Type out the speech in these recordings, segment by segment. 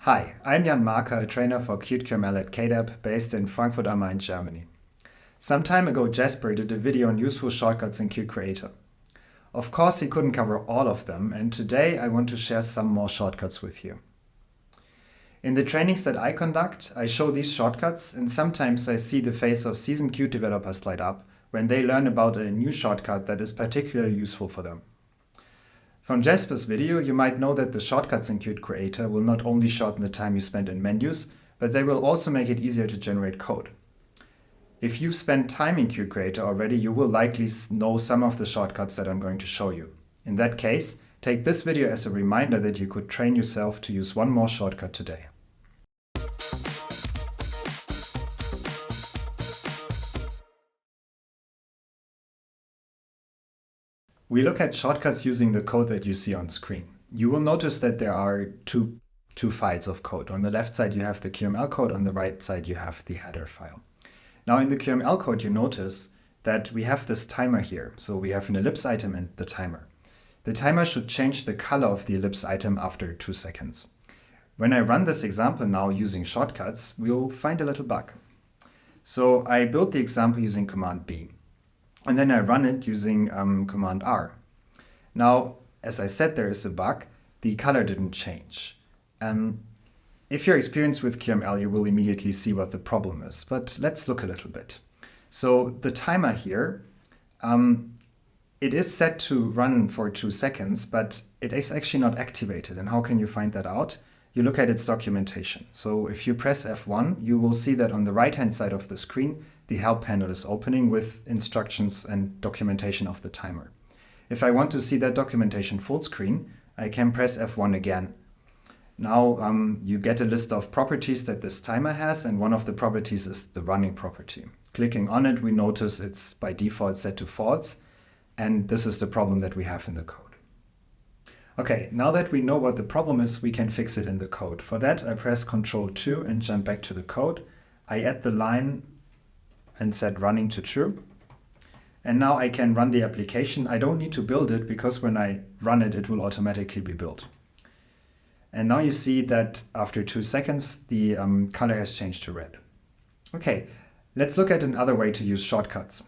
Hi, I'm Jan Marker, a trainer for Qt QML at KDAB based in Frankfurt am Main, Germany. Some time ago, Jasper did a video on useful shortcuts in Qt Creator. Of course, he couldn't cover all of them, and today I want to share some more shortcuts with you. In the trainings that I conduct, I show these shortcuts, and sometimes I see the face of seasoned Qt developers light up when they learn about a new shortcut that is particularly useful for them. From Jasper's video, you might know that the shortcuts in Qt Creator will not only shorten the time you spend in menus, but they will also make it easier to generate code. If you've spent time in Qt Creator already, you will likely know some of the shortcuts that I'm going to show you. In that case, take this video as a reminder that you could train yourself to use one more shortcut today. We look at shortcuts using the code that you see on screen. You will notice that there are two files of code. On the left side you have the QML code, on the right side you have the header file. Now in the QML code you notice that we have this timer here. So we have an ellipse item and the timer. The timer should change the color of the ellipse item after 2 seconds. When I run this example now using shortcuts, we'll find a little bug. So I built the example using Command B. And then I run it using Command R. Now, as I said, there is a bug. The color didn't change. If you're experienced with QML, you will immediately see what the problem is. But let's look a little bit. So the timer here, it is set to run for 2 seconds, but it is actually not activated. And how can you find that out? You look at its documentation. So if you press F1, you will see that on the right-hand side of the screen, the help panel is opening with instructions and documentation of the timer. If I want to see that documentation full screen, I can press F1 again. Now you get a list of properties that this timer has, and one of the properties is the running property. Clicking on it, we notice it's by default set to false, and this is the problem that we have in the code. Okay, now that we know what the problem is, we can fix it in the code. For that, I press Ctrl 2 and jump back to the code. I add the line and set running to true. And now I can run the application. I don't need to build it because when I run it, it will automatically be built. And now you see that after 2 seconds, the color has changed to red. Okay, let's look at another way to use shortcuts.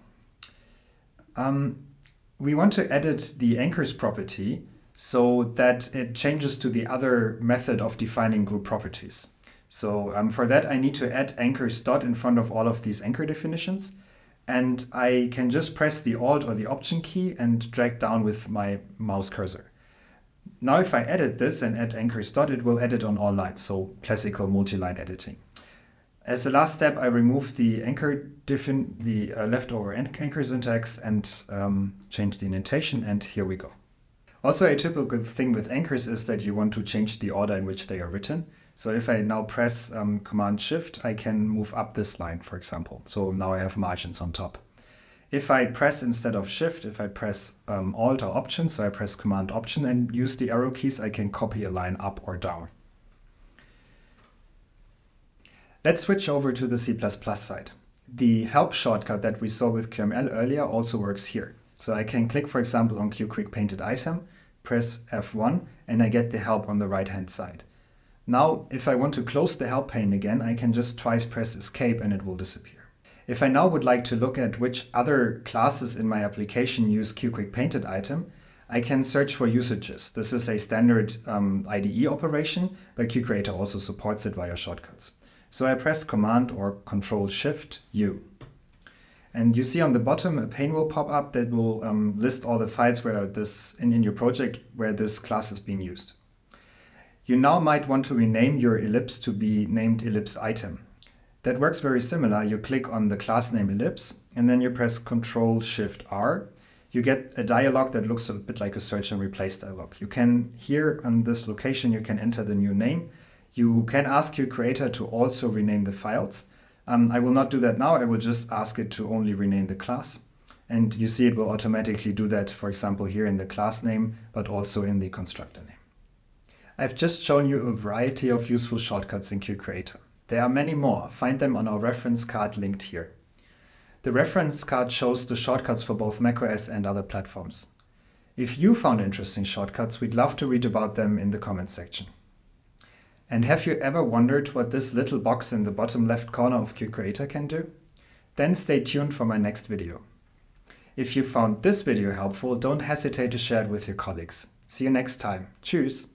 We want to edit the anchors property so that it changes to the other method of defining group properties. So for that, I need to add anchors dot in front of all of these anchor definitions. And I can just press the Alt or the Option key and drag down with my mouse cursor. Now if I edit this and add anchors dot, it will edit on all lines, so classical multi-line editing. As the last step, I remove the leftover anchor syntax and change the indentation, and here we go. Also, a typical thing with anchors is that you want to change the order in which they are written. So if I now press Command Shift, I can move up this line, for example. So now I have margins on top. If I press instead of Shift, if I press Alt or Option, so I press Command Option and use the arrow keys, I can copy a line up or down. Let's switch over to the C++ side. The help shortcut that we saw with QML earlier also works here. So I can click, for example, on QQuick painted item, press F1, and I get the help on the right-hand side. Now, if I want to close the help pane again, I can just twice press Escape and it will disappear. If I now would like to look at which other classes in my application use QQuick painted item, I can search for usages. This is a standard IDE operation, but Qt Creator also supports it via shortcuts. So I press Command or Ctrl Shift U. And you see on the bottom a pane will pop up that will list all the files where this in your project where this class is being used. You now might want to rename your ellipse to be named ellipse item. That works very similar. You click on the class name ellipse and then you press Ctrl Shift R. You get a dialog that looks a bit like a search and replace dialog. You can here on this location you can enter the new name. You can ask your creator to also rename the files. I will not do that now. I will just ask it to only rename the class. And you see it will automatically do that, for example, here in the class name, but also in the constructor name. I've just shown you a variety of useful shortcuts in Qt Creator. There are many more. Find them on our reference card linked here. The reference card shows the shortcuts for both macOS and other platforms. If you found interesting shortcuts, we'd love to read about them in the comments section. And have you ever wondered what this little box in the bottom left corner of QCreator can do? Then stay tuned for my next video. If you found this video helpful, don't hesitate to share it with your colleagues. See you next time. Tschüss!